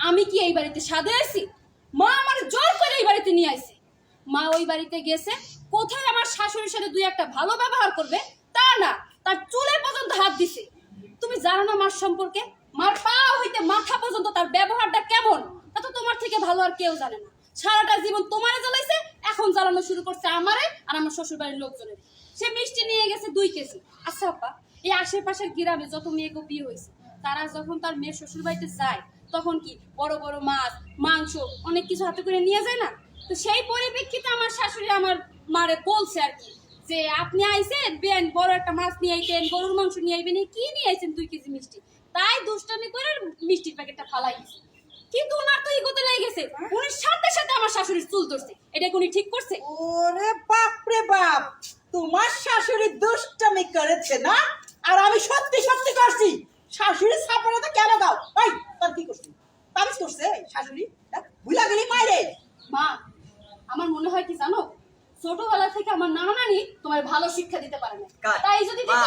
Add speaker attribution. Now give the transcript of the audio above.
Speaker 1: আমি কি এই বাড়িতে সাধে আছি? মা আমার জোর করে এই বাড়িতে নিয়ে আইছে। মা ওই বাড়িতে গেছে, কোথায় আমার শাশুড়ির সাথে দুই একটা ভালো ব্যবহার করবে তা না, তার চুলে পর্যন্ত হাত দিছে। তুমি জানো না মার সম্পর্কে? মার পা হইতে মাথা পর্যন্ত তার ব্যবহারটা কেমন তা তো তোমার থেকে ভালো আর কেউ জানে না। সারাটা জীবন তোমারে জ্বালাইছে, এখন জ্বালানো শুরু করছে আমারে আর আমার শ্বশুর বাড়ির লোকজনের। সে মিষ্টি নিয়ে গেছে 2 কেজি। আচ্ছা আপা, এই আশেপাশের গ্রামে যত মেয়েকে বিয়ে হয়েছে তারা যখন তার মেয়ের শ্বশুর বাড়িতে যায় তখন কি বড় বড় মাছ মাংস অনেক কিছু হাতে করে নিয়ে যায় না? তো সেই পরিপ্রেক্ষিতে আমার শাশুড়ি আমার মারে বলছে আর কি, যে আপনি আইছেন বেন বড় একটা মাছ নিয়ে আইতেন, গরুর মাংস নিয়ে আইবেন, কি নিয়ে আইছেন 2 কেজি মিষ্টি। তাই দুষ্টামি করে মিষ্টির প্যাকেটটা ফালাই দিছে। কিন্তু ওনার তো ইগোতে লেগে গেছে, উনি সাথে সাথে আমার শাশুড়ির চুল ধরছে। এটা উনি ঠিক করছে?
Speaker 2: ওরে বাপ রে বাপ, তোমার শাশুড়ি দুষ্টামি করেছে না, আর আমি সত্যি সত্যি করছি। শাশুড়ি সাপড়ে তো কেন দাও? ওই তোর কি করছিস? তাবিজ করছে শাশুড়ি? ভুলা গেলি মাইরে।
Speaker 1: মা, আমার মনে হয় কি জানো, ছোটবেলা থেকে আমার নানা নানি তোমার ভালো শিক্ষা দিতে পারে না। তাই যদি দিত